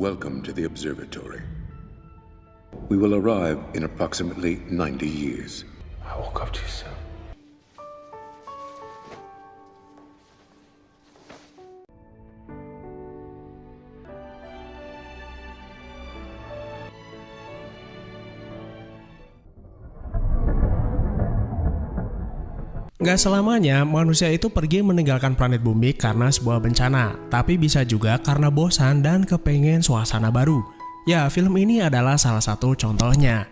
Welcome to the observatory. We will arrive in approximately 90 years. I woke up too soon. Gak selamanya manusia itu pergi meninggalkan planet bumi karena sebuah bencana, tapi bisa juga karena bosan dan kepengen suasana baru. Ya, film ini adalah salah satu contohnya.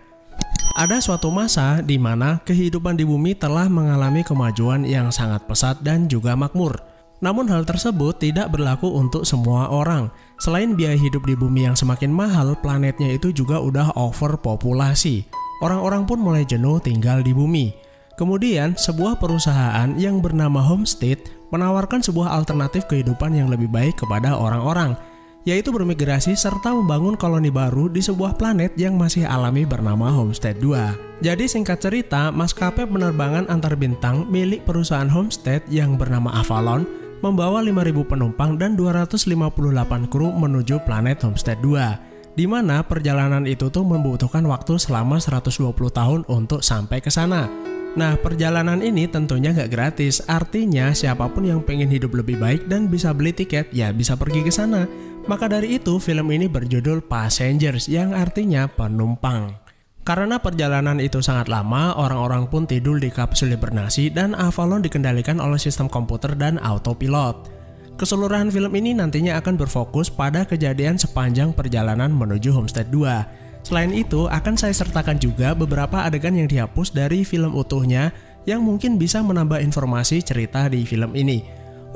Ada suatu masa di mana kehidupan di bumi telah mengalami kemajuan yang sangat pesat dan juga makmur. Namun hal tersebut tidak berlaku untuk semua orang. Selain biaya hidup di bumi yang semakin mahal, planetnya itu juga udah overpopulasi. Orang-orang pun mulai jenuh tinggal di bumi. Kemudian, sebuah perusahaan yang bernama Homestead menawarkan sebuah alternatif kehidupan yang lebih baik kepada orang-orang, yaitu bermigrasi serta membangun koloni baru di sebuah planet yang masih alami bernama Homestead 2. Jadi singkat cerita, maskapai penerbangan antar bintang milik perusahaan Homestead yang bernama Avalon membawa 5.000 penumpang dan 258 kru menuju planet Homestead 2, di mana perjalanan itu tuh membutuhkan waktu selama 120 tahun untuk sampai ke sana. Nah, perjalanan ini tentunya nggak gratis, artinya siapapun yang pengen hidup lebih baik dan bisa beli tiket, ya bisa pergi ke sana. Maka dari itu, film ini berjudul Passengers, yang artinya penumpang. Karena perjalanan itu sangat lama, orang-orang pun tidur di kapsul hibernasi dan Avalon dikendalikan oleh sistem komputer dan autopilot. Keseluruhan film ini nantinya akan berfokus pada kejadian sepanjang perjalanan menuju Homestead 2. Selain itu, akan saya sertakan juga beberapa adegan yang dihapus dari film utuhnya yang mungkin bisa menambah informasi cerita di film ini.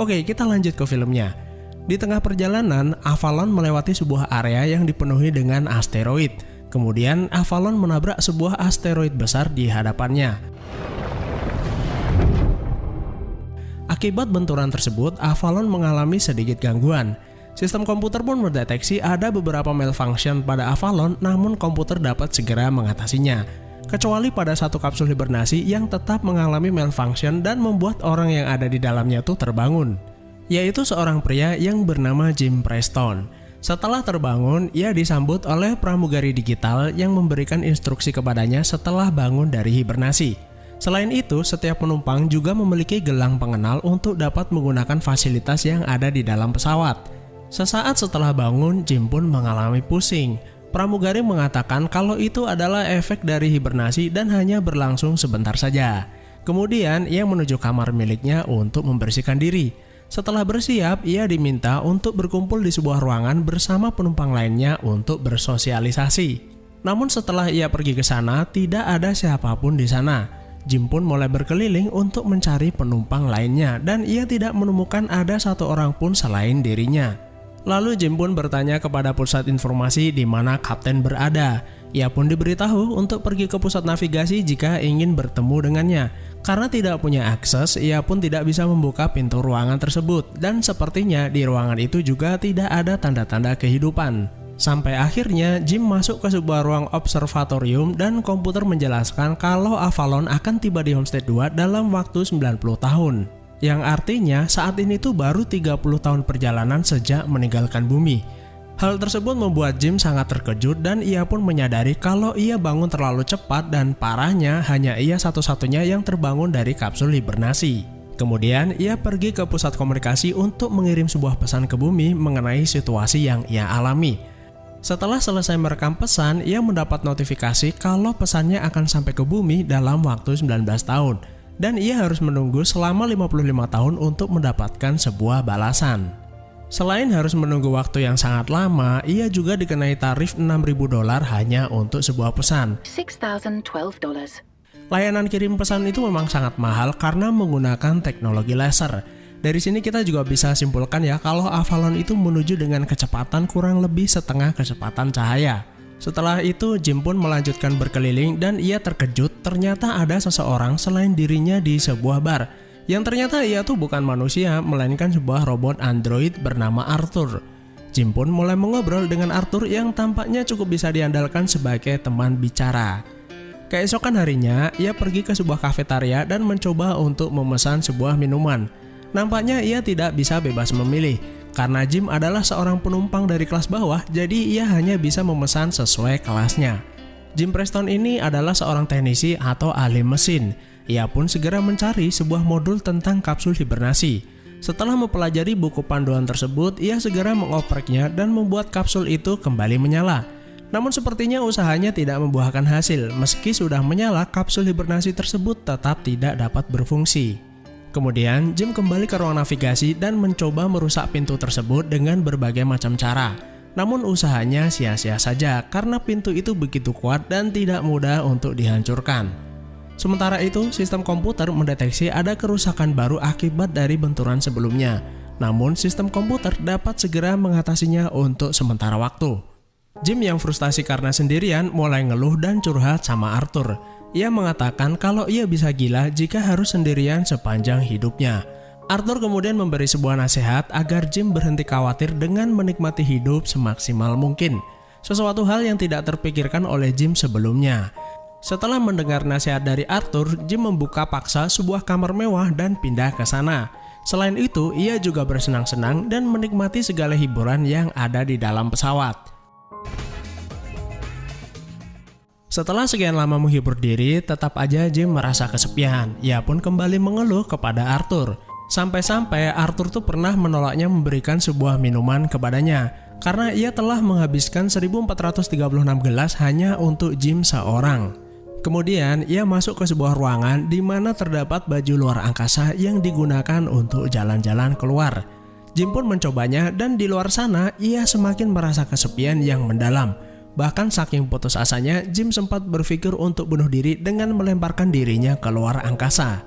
Oke, kita lanjut ke filmnya. Di tengah perjalanan, Avalon melewati sebuah area yang dipenuhi dengan asteroid. Kemudian, Avalon menabrak sebuah asteroid besar di hadapannya. Akibat benturan tersebut, Avalon mengalami sedikit gangguan. Sistem komputer pun mendeteksi ada beberapa malfunction pada Avalon, namun komputer dapat segera mengatasinya. Kecuali pada satu kapsul hibernasi yang tetap mengalami malfunction dan membuat orang yang ada di dalamnya tuh terbangun, yaitu seorang pria yang bernama Jim Preston. Setelah terbangun, ia disambut oleh pramugari digital yang memberikan instruksi kepadanya setelah bangun dari hibernasi. Selain itu, setiap penumpang juga memiliki gelang pengenal untuk dapat menggunakan fasilitas yang ada di dalam pesawat. Sesaat setelah bangun, Jim pun mengalami pusing. Pramugari mengatakan kalau itu adalah efek dari hibernasi dan hanya berlangsung sebentar saja. Kemudian, ia menuju kamar miliknya untuk membersihkan diri. Setelah bersiap, ia diminta untuk berkumpul di sebuah ruangan bersama penumpang lainnya untuk bersosialisasi. Namun setelah ia pergi ke sana, tidak ada siapapun di sana. Jim pun mulai berkeliling untuk mencari penumpang lainnya dan ia tidak menemukan ada satu orang pun selain dirinya. Lalu Jim pun bertanya kepada pusat informasi di mana kapten berada. Ia pun diberitahu untuk pergi ke pusat navigasi jika ingin bertemu dengannya. Karena tidak punya akses, ia pun tidak bisa membuka pintu ruangan tersebut. Dan sepertinya di ruangan itu juga tidak ada tanda-tanda kehidupan. Sampai akhirnya Jim masuk ke sebuah ruang observatorium dan komputer menjelaskan kalau Avalon akan tiba di Homestead 2 dalam waktu 90 tahun. Yang artinya saat ini tuh baru 30 tahun perjalanan sejak meninggalkan bumi. Hal tersebut membuat Jim sangat terkejut dan ia pun menyadari kalau ia bangun terlalu cepat dan parahnya hanya ia satu-satunya yang terbangun dari kapsul hibernasi. Kemudian ia pergi ke pusat komunikasi untuk mengirim sebuah pesan ke bumi mengenai situasi yang ia alami. Setelah selesai merekam pesan, ia mendapat notifikasi kalau pesannya akan sampai ke bumi dalam waktu 19 tahun. Dan ia harus menunggu selama 55 tahun untuk mendapatkan sebuah balasan. Selain harus menunggu waktu yang sangat lama, ia juga dikenai tarif $6.000 hanya untuk sebuah pesan. $6,012. Layanan kirim pesan itu memang sangat mahal karena menggunakan teknologi laser. Dari sini kita juga bisa simpulkan ya kalau Avalon itu menuju dengan kecepatan kurang lebih setengah kecepatan cahaya. Setelah itu, Jim pun melanjutkan berkeliling dan ia terkejut ternyata ada seseorang selain dirinya di sebuah bar. Yang ternyata ia tuh bukan manusia, melainkan sebuah robot android bernama Arthur. Jim pun mulai mengobrol dengan Arthur yang tampaknya cukup bisa diandalkan sebagai teman bicara. Keesokan harinya, ia pergi ke sebuah kafetaria dan mencoba untuk memesan sebuah minuman. Nampaknya ia tidak bisa bebas memilih, Karena Jim adalah seorang penumpang dari kelas bawah, jadi ia hanya bisa memesan sesuai kelasnya. Jim Preston ini adalah seorang teknisi atau ahli mesin. Ia pun segera mencari sebuah modul tentang kapsul hibernasi. Setelah mempelajari buku panduan tersebut, ia segera mengopreknya dan membuat kapsul itu kembali menyala. Namun sepertinya usahanya tidak membuahkan hasil, meski sudah menyala, kapsul hibernasi tersebut tetap tidak dapat berfungsi. Kemudian, Jim kembali ke ruang navigasi dan mencoba merusak pintu tersebut dengan berbagai macam cara. Namun usahanya sia-sia saja karena pintu itu begitu kuat dan tidak mudah untuk dihancurkan. Sementara itu, sistem komputer mendeteksi ada kerusakan baru akibat dari benturan sebelumnya. Namun, sistem komputer dapat segera mengatasinya untuk sementara waktu. Jim yang frustasi karena sendirian mulai ngeluh dan curhat sama Arthur. Ia mengatakan kalau ia bisa gila jika harus sendirian sepanjang hidupnya. Arthur kemudian memberi sebuah nasihat agar Jim berhenti khawatir dengan menikmati hidup semaksimal mungkin. Sesuatu hal yang tidak terpikirkan oleh Jim sebelumnya. Setelah mendengar nasihat dari Arthur, Jim membuka paksa sebuah kamar mewah dan pindah ke sana. Selain itu, ia juga bersenang-senang dan menikmati segala hiburan yang ada di dalam pesawat. Setelah sekian lama menghibur diri, tetap aja Jim merasa kesepian. Ia pun kembali mengeluh kepada Arthur. Sampai-sampai Arthur tuh pernah menolaknya memberikan sebuah minuman kepadanya karena ia telah menghabiskan 1436 gelas hanya untuk Jim seorang. Kemudian ia masuk ke sebuah ruangan di mana terdapat baju luar angkasa yang digunakan untuk jalan-jalan keluar. Jim pun mencobanya dan di luar sana ia semakin merasa kesepian yang mendalam. Bahkan saking putus asanya, Jim sempat berpikir untuk bunuh diri dengan melemparkan dirinya ke luar angkasa.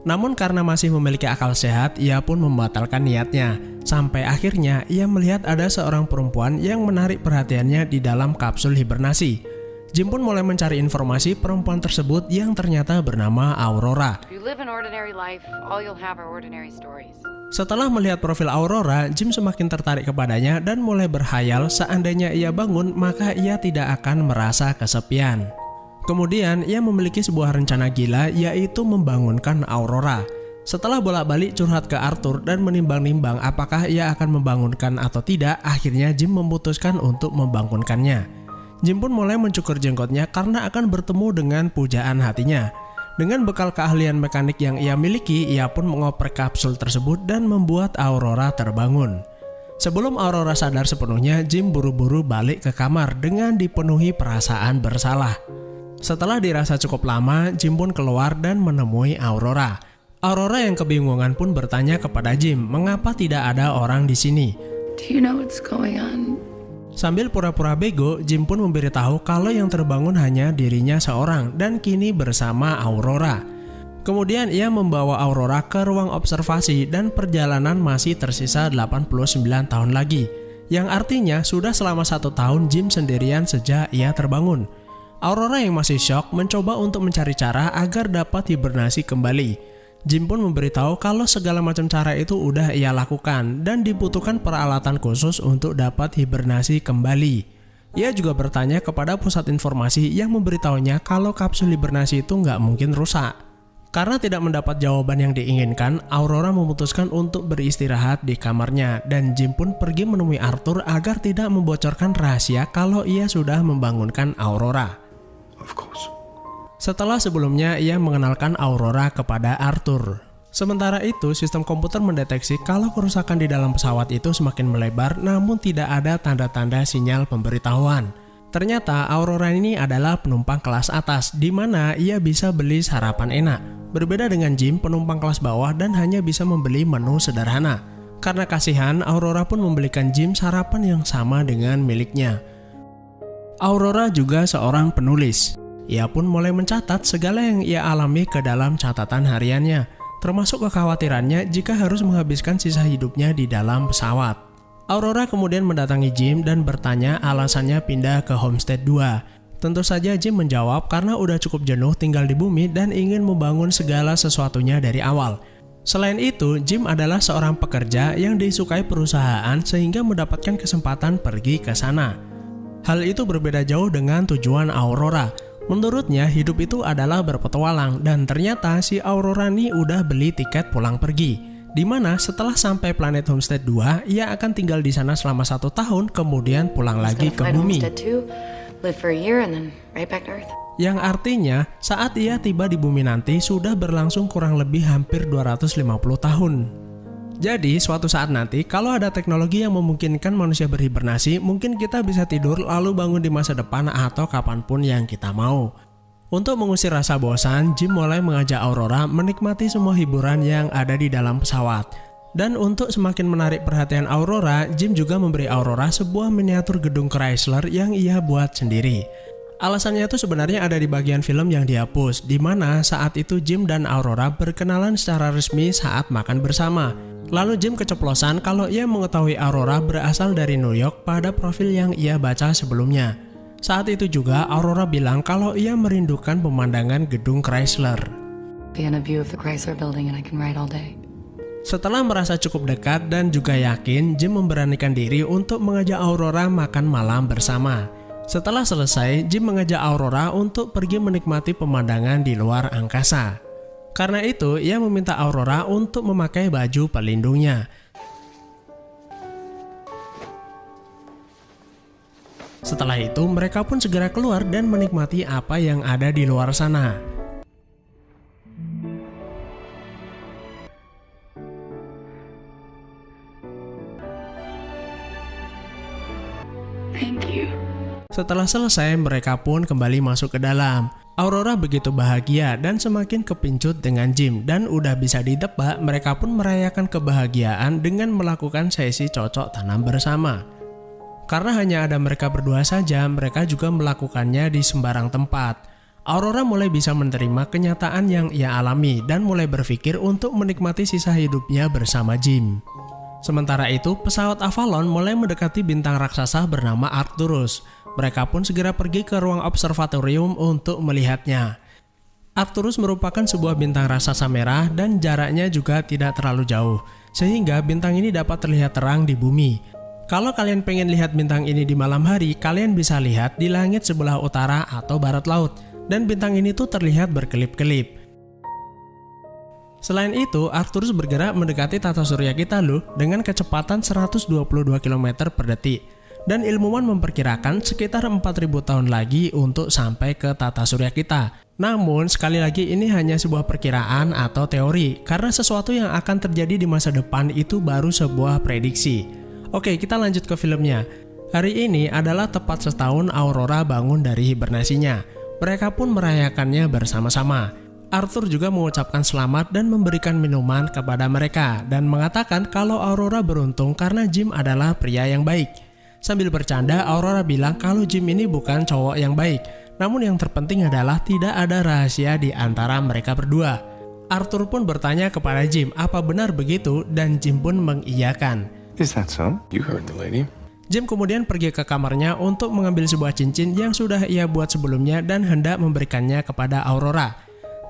Namun karena masih memiliki akal sehat, ia pun membatalkan niatnya. Sampai akhirnya ia melihat ada seorang perempuan yang menarik perhatiannya di dalam kapsul hibernasi. Jim pun mulai mencari informasi perempuan tersebut yang ternyata bernama Aurora. Setelah melihat profil Aurora, Jim semakin tertarik kepadanya dan mulai berhayal seandainya ia bangun maka ia tidak akan merasa kesepian. Kemudian ia memiliki sebuah rencana gila, yaitu membangunkan Aurora. Setelah bolak-balik curhat ke Arthur dan menimbang-nimbang apakah ia akan membangunkan atau tidak, akhirnya Jim memutuskan untuk membangunkannya. Jim pun mulai mencukur jenggotnya karena akan bertemu dengan pujaan hatinya. Dengan bekal keahlian mekanik yang ia miliki, ia pun mengoprek kapsul tersebut dan membuat Aurora terbangun. Sebelum Aurora sadar sepenuhnya, Jim buru-buru balik ke kamar dengan dipenuhi perasaan bersalah. Setelah dirasa cukup lama, Jim pun keluar dan menemui Aurora. Aurora yang kebingungan pun bertanya kepada Jim, mengapa tidak ada orang di sini. Do you know what's going on? Sambil pura-pura bego, Jim pun memberitahu kalau yang terbangun hanya dirinya seorang dan kini bersama Aurora. Kemudian ia membawa Aurora ke ruang observasi dan perjalanan masih tersisa 89 tahun lagi. Yang artinya sudah selama 1 tahun Jim sendirian sejak ia terbangun. Aurora yang masih syok mencoba untuk mencari cara agar dapat hibernasi kembali. Jim pun memberitahu kalau segala macam cara itu udah ia lakukan dan dibutuhkan peralatan khusus untuk dapat hibernasi kembali. Ia juga bertanya kepada pusat informasi yang memberitahunya kalau kapsul hibernasi itu nggak mungkin rusak. Karena tidak mendapat jawaban yang diinginkan, Aurora memutuskan untuk beristirahat di kamarnya dan Jim pun pergi menemui Arthur agar tidak membocorkan rahasia kalau ia sudah membangunkan Aurora. Of course. Setelah sebelumnya ia mengenalkan Aurora kepada Arthur. Sementara itu, sistem komputer mendeteksi kalau kerusakan di dalam pesawat itu semakin melebar namun tidak ada tanda-tanda sinyal pemberitahuan. Ternyata Aurora ini adalah penumpang kelas atas di mana ia bisa beli sarapan enak. Berbeda dengan Jim, penumpang kelas bawah dan hanya bisa membeli menu sederhana. Karena kasihan, Aurora pun membelikan Jim sarapan yang sama dengan miliknya. Aurora juga seorang penulis. Ia pun mulai mencatat segala yang ia alami ke dalam catatan hariannya, termasuk kekhawatirannya jika harus menghabiskan sisa hidupnya di dalam pesawat. Aurora kemudian mendatangi Jim dan bertanya alasannya pindah ke Homestead 2. Tentu saja Jim menjawab karena udah cukup jenuh tinggal di bumi dan ingin membangun segala sesuatunya dari awal. Selain itu, Jim adalah seorang pekerja yang disukai perusahaan sehingga mendapatkan kesempatan pergi ke sana. Hal itu berbeda jauh dengan tujuan Aurora. Menurutnya hidup itu adalah berpetualang dan ternyata si Aurora ini udah beli tiket pulang pergi. di mana setelah sampai planet Homestead 2, ia akan tinggal di sana selama 1 tahun, kemudian pulang lagi ke bumi. Yang artinya, saat ia tiba di bumi nanti sudah berlangsung kurang lebih hampir 250 tahun. Jadi, suatu saat nanti, kalau ada teknologi yang memungkinkan manusia berhibernasi, mungkin kita bisa tidur lalu bangun di masa depan atau kapanpun yang kita mau. Untuk mengusir rasa bosan, Jim mulai mengajak Aurora menikmati semua hiburan yang ada di dalam pesawat. Dan untuk semakin menarik perhatian Aurora, Jim juga memberi Aurora sebuah miniatur gedung Chrysler yang ia buat sendiri. Alasannya itu sebenarnya ada di bagian film yang dihapus, di mana saat itu Jim dan Aurora berkenalan secara resmi saat makan bersama. Lalu Jim keceplosan kalau ia mengetahui Aurora berasal dari New York pada profil yang ia baca sebelumnya. Saat itu juga Aurora bilang kalau ia merindukan pemandangan gedung Chrysler. Setelah merasa cukup dekat dan juga yakin, Jim memberanikan diri untuk mengajak Aurora makan malam bersama. Setelah selesai, Jim mengajak Aurora untuk pergi menikmati pemandangan di luar angkasa. Karena itu, ia meminta Aurora untuk memakai baju pelindungnya. Setelah itu, mereka pun segera keluar dan menikmati apa yang ada di luar sana. Thank you. Setelah selesai, mereka pun kembali masuk ke dalam. Aurora begitu bahagia dan semakin kepincut dengan Jim, dan udah bisa ditebak mereka pun merayakan kebahagiaan dengan melakukan sesi cocok tanam bersama. Karena hanya ada mereka berdua saja, mereka juga melakukannya di sembarang tempat. Aurora mulai bisa menerima kenyataan yang ia alami dan mulai berpikir untuk menikmati sisa hidupnya bersama Jim. Sementara itu, pesawat Avalon mulai mendekati bintang raksasa bernama Arcturus. Mereka pun segera pergi ke ruang observatorium untuk melihatnya. Arcturus merupakan sebuah bintang raksasa merah dan jaraknya juga tidak terlalu jauh, sehingga bintang ini dapat terlihat terang di bumi. Kalau kalian pengen lihat bintang ini di malam hari, kalian bisa lihat di langit sebelah utara atau barat laut, dan bintang ini tuh terlihat berkelip-kelip. Selain itu, Arcturus bergerak mendekati tata surya kita loh dengan kecepatan 122 km per detik. Dan ilmuwan memperkirakan sekitar 4.000 tahun lagi untuk sampai ke tata surya kita. Namun, sekali lagi ini hanya sebuah perkiraan atau teori, karena sesuatu yang akan terjadi di masa depan itu baru sebuah prediksi. Oke, kita lanjut ke filmnya. Hari ini adalah tepat setahun Aurora bangun dari hibernasinya. Mereka pun merayakannya bersama-sama. Arthur juga mengucapkan selamat dan memberikan minuman kepada mereka, dan mengatakan kalau Aurora beruntung karena Jim adalah pria yang baik. Sambil bercanda, Aurora bilang kalau Jim ini bukan cowok yang baik. Namun yang terpenting adalah tidak ada rahasia di antara mereka berdua. Arthur pun bertanya kepada Jim, apa benar begitu? Dan Jim pun mengiyakan. Is that so? You heard the lady. Jim kemudian pergi ke kamarnya untuk mengambil sebuah cincin yang sudah ia buat sebelumnya dan hendak memberikannya kepada Aurora.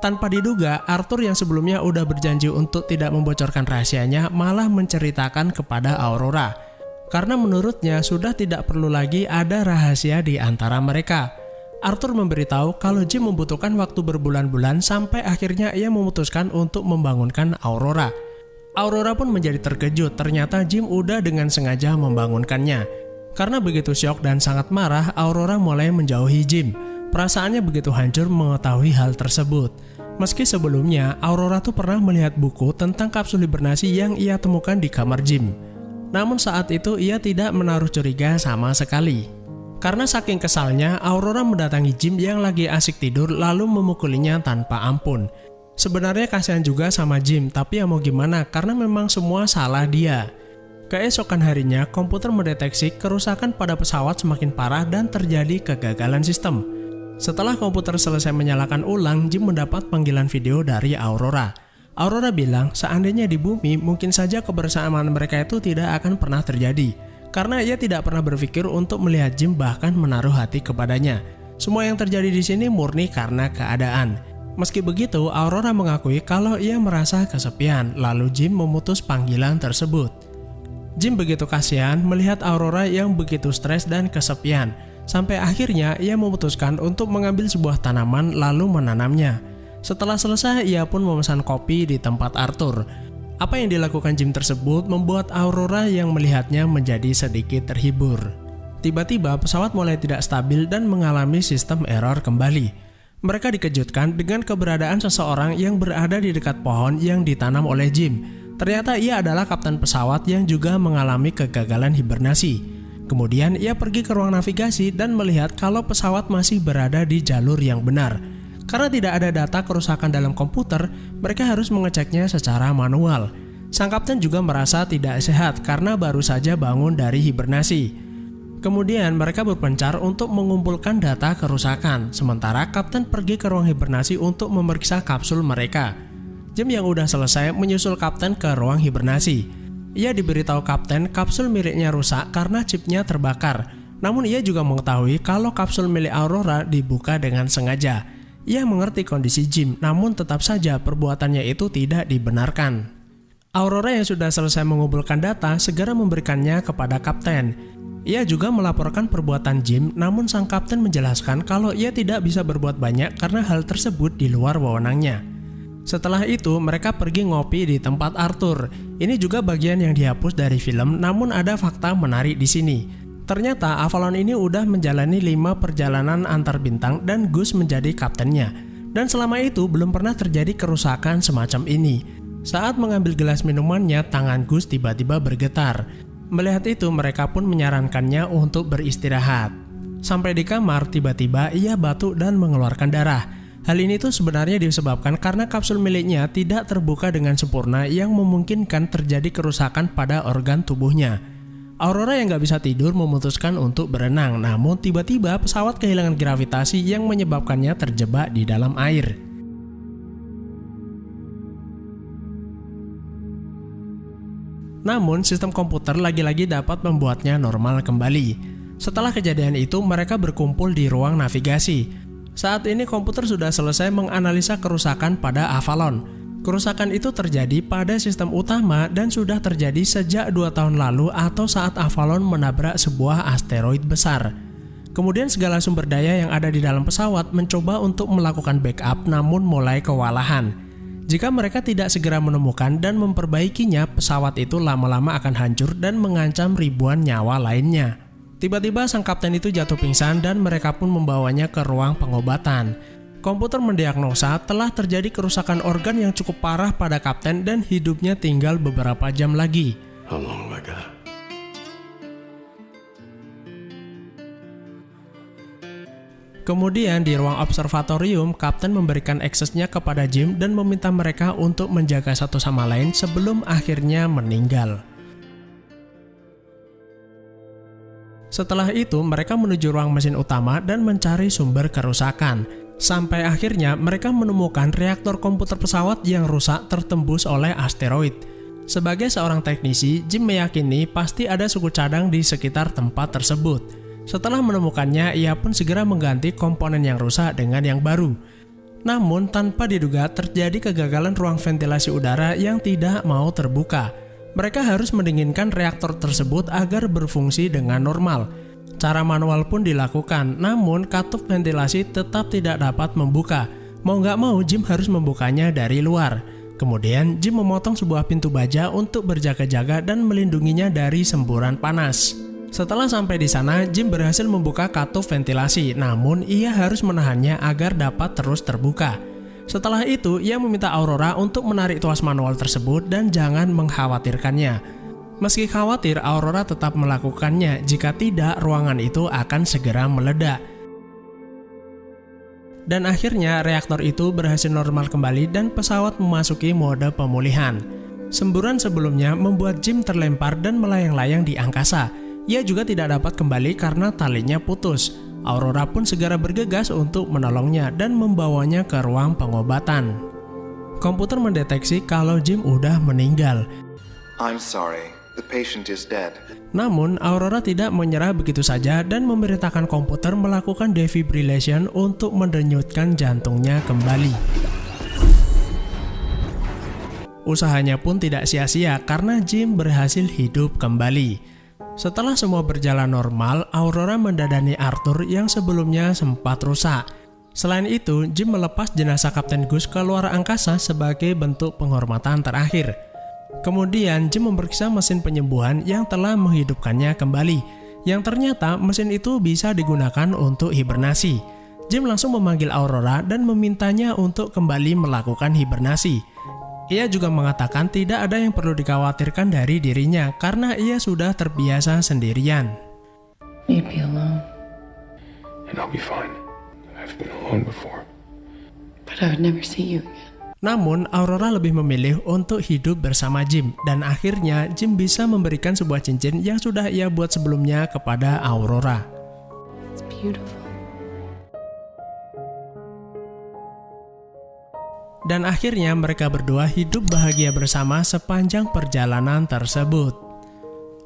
Tanpa diduga, Arthur yang sebelumnya udah berjanji untuk tidak membocorkan rahasianya malah menceritakan kepada Aurora. Karena menurutnya sudah tidak perlu lagi ada rahasia di antara mereka. Arthur memberitahu kalau Jim membutuhkan waktu berbulan-bulan sampai akhirnya ia memutuskan untuk membangunkan Aurora. Aurora pun menjadi terkejut, ternyata Jim udah dengan sengaja membangunkannya. Karena begitu syok dan sangat marah, Aurora mulai menjauhi Jim. Perasaannya begitu hancur mengetahui hal tersebut. Meski sebelumnya, Aurora tuh pernah melihat buku tentang kapsul hibernasi yang ia temukan di kamar Jim. Namun saat itu ia tidak menaruh curiga sama sekali. Karena saking kesalnya, Aurora mendatangi Jim yang lagi asik tidur lalu memukulinya tanpa ampun. Sebenarnya kasihan juga sama Jim, tapi ya mau gimana karena memang semua salah dia. Keesokan harinya, komputer mendeteksi kerusakan pada pesawat semakin parah dan terjadi kegagalan sistem. Setelah komputer selesai menyalakan ulang, Jim mendapat panggilan video dari Aurora. Aurora bilang seandainya di bumi mungkin saja kebersamaan mereka itu tidak akan pernah terjadi. Karena ia tidak pernah berpikir untuk melihat Jim bahkan menaruh hati kepadanya. Semua yang terjadi di sini murni karena keadaan. Meski begitu, Aurora mengakui kalau ia merasa kesepian, lalu Jim memutus panggilan tersebut. Jim begitu kasihan melihat Aurora yang begitu stres dan kesepian. Sampai akhirnya ia memutuskan untuk mengambil sebuah tanaman lalu menanamnya. Setelah selesai, ia pun memesan kopi di tempat Arthur. Apa yang dilakukan Jim tersebut membuat Aurora yang melihatnya menjadi sedikit terhibur. Tiba-tiba pesawat mulai tidak stabil dan mengalami sistem error kembali. Mereka dikejutkan dengan keberadaan seseorang yang berada di dekat pohon yang ditanam oleh Jim. Ternyata ia adalah kapten pesawat yang juga mengalami kegagalan hibernasi. Kemudian ia pergi ke ruang navigasi dan melihat kalau pesawat masih berada di jalur yang benar. Karena tidak ada data kerusakan dalam komputer, mereka harus mengeceknya secara manual. Sang kapten juga merasa tidak sehat karena baru saja bangun dari hibernasi. Kemudian mereka berpencar untuk mengumpulkan data kerusakan, sementara kapten pergi ke ruang hibernasi untuk memeriksa kapsul mereka. Jim yang udah selesai menyusul kapten ke ruang hibernasi. Ia diberitahu kapten kapsul miliknya rusak karena chipnya terbakar. Namun ia juga mengetahui kalau kapsul milik Aurora dibuka dengan sengaja. Ia mengerti kondisi Jim, namun tetap saja perbuatannya itu tidak dibenarkan. Aurora yang sudah selesai mengumpulkan data segera memberikannya kepada kapten. Ia juga melaporkan perbuatan Jim, namun sang kapten menjelaskan kalau ia tidak bisa berbuat banyak karena hal tersebut di luar wewenangnya. Setelah itu, mereka pergi ngopi di tempat Arthur. Ini juga bagian yang dihapus dari film, namun ada fakta menarik di sini. Ternyata Avalon ini udah menjalani 5 perjalanan antar bintang dan Gus menjadi kaptennya. Dan selama itu belum pernah terjadi kerusakan semacam ini. Saat mengambil gelas minumannya, tangan Gus tiba-tiba bergetar. Melihat itu, mereka pun menyarankannya untuk beristirahat. Sampai di kamar, tiba-tiba ia batuk dan mengeluarkan darah. Hal ini tuh sebenarnya disebabkan karena kapsul miliknya tidak terbuka dengan sempurna yang memungkinkan terjadi kerusakan pada organ tubuhnya. Aurora yang gak bisa tidur memutuskan untuk berenang, namun tiba-tiba pesawat kehilangan gravitasi yang menyebabkannya terjebak di dalam air. Namun sistem komputer lagi-lagi dapat membuatnya normal kembali. Setelah kejadian itu mereka berkumpul di ruang navigasi. Saat ini komputer sudah selesai menganalisa kerusakan pada Avalon. Kerusakan itu terjadi pada sistem utama dan sudah terjadi sejak 2 tahun lalu atau saat Avalon menabrak sebuah asteroid besar. Kemudian segala sumber daya yang ada di dalam pesawat mencoba untuk melakukan backup namun mulai kewalahan. Jika mereka tidak segera menemukan dan memperbaikinya, pesawat itu lama-lama akan hancur dan mengancam ribuan nyawa lainnya. Tiba-tiba sang kapten itu jatuh pingsan dan mereka pun membawanya ke ruang pengobatan. Komputer mendiagnosa telah terjadi kerusakan organ yang cukup parah pada kapten dan hidupnya tinggal beberapa jam lagi. How long have I got? Kemudian di ruang observatorium, kapten memberikan aksesnya kepada Jim dan meminta mereka untuk menjaga satu sama lain sebelum akhirnya meninggal. Setelah itu, mereka menuju ruang mesin utama dan mencari sumber kerusakan. Sampai akhirnya mereka menemukan reaktor komputer pesawat yang rusak tertembus oleh asteroid. Sebagai seorang teknisi, Jim meyakini pasti ada suku cadang di sekitar tempat tersebut. Setelah menemukannya, ia pun segera mengganti komponen yang rusak dengan yang baru. Namun, tanpa diduga terjadi kegagalan ruang ventilasi udara yang tidak mau terbuka. Mereka harus mendinginkan reaktor tersebut agar berfungsi dengan normal. Cara manual pun dilakukan, namun katup ventilasi tetap tidak dapat membuka. Mau nggak mau, Jim harus membukanya dari luar. Kemudian, Jim memotong sebuah pintu baja untuk berjaga-jaga dan melindunginya dari semburan panas. Setelah sampai di sana, Jim berhasil membuka katup ventilasi, namun ia harus menahannya agar dapat terus terbuka. Setelah itu, ia meminta Aurora untuk menarik tuas manual tersebut dan jangan mengkhawatirkannya. Meski khawatir, Aurora tetap melakukannya. Jika tidak, ruangan itu akan segera meledak. Dan akhirnya, reaktor itu berhasil normal kembali dan pesawat memasuki mode pemulihan. Semburan sebelumnya membuat Jim terlempar dan melayang-layang di angkasa. Ia juga tidak dapat kembali karena talinya putus. Aurora pun segera bergegas untuk menolongnya dan membawanya ke ruang pengobatan. Komputer mendeteksi kalau Jim udah meninggal. I'm sorry, the patient is dead. Namun, Aurora tidak menyerah begitu saja dan memerintahkan komputer melakukan defibrillation untuk mendenyutkan jantungnya kembali. Usahanya pun tidak sia-sia karena Jim berhasil hidup kembali. Setelah semua berjalan normal, Aurora mendadani Arthur yang sebelumnya sempat rusak. Selain itu, Jim melepas jenazah Kapten Gus ke luar angkasa sebagai bentuk penghormatan terakhir. Kemudian Jim memeriksa mesin penyembuhan yang telah menghidupkannya kembali, yang ternyata mesin itu bisa digunakan untuk hibernasi. Jim langsung memanggil Aurora dan memintanya untuk kembali melakukan hibernasi. Ia juga mengatakan tidak ada yang perlu dikhawatirkan dari dirinya karena ia sudah terbiasa sendirian. You'd be alone, And I'll be fine. I've been alone before. but I would never see you again. Namun, Aurora lebih memilih untuk hidup bersama Jim, dan akhirnya Jim bisa memberikan sebuah cincin yang sudah ia buat sebelumnya kepada Aurora. It's beautiful. Dan akhirnya mereka berdua hidup bahagia bersama sepanjang perjalanan tersebut.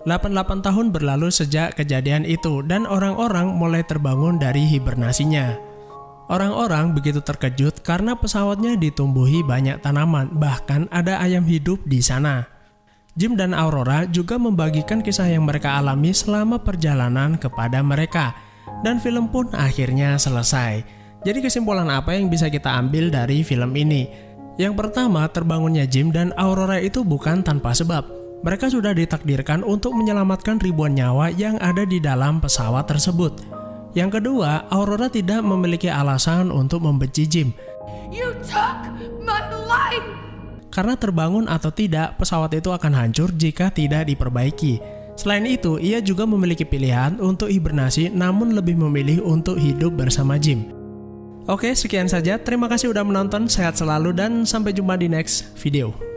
88 tahun berlalu sejak kejadian itu dan orang-orang mulai terbangun dari hibernasinya. Orang-orang begitu terkejut karena pesawatnya ditumbuhi banyak tanaman, bahkan ada ayam hidup di sana. Jim dan Aurora juga membagikan kisah yang mereka alami selama perjalanan kepada mereka, dan film pun akhirnya selesai. Jadi kesimpulan apa yang bisa kita ambil dari film ini? Yang pertama, terbangunnya Jim dan Aurora itu bukan tanpa sebab. Mereka sudah ditakdirkan untuk menyelamatkan ribuan nyawa yang ada di dalam pesawat tersebut. Yang kedua, Aurora tidak memiliki alasan untuk membenci Jim. You took my life! Karena terbangun atau tidak, pesawat itu akan hancur jika tidak diperbaiki. Selain itu, ia juga memiliki pilihan untuk hibernasi namun lebih memilih untuk hidup bersama Jim. Oke, sekian saja. Terima kasih udah menonton. Sehat selalu dan sampai jumpa di next video.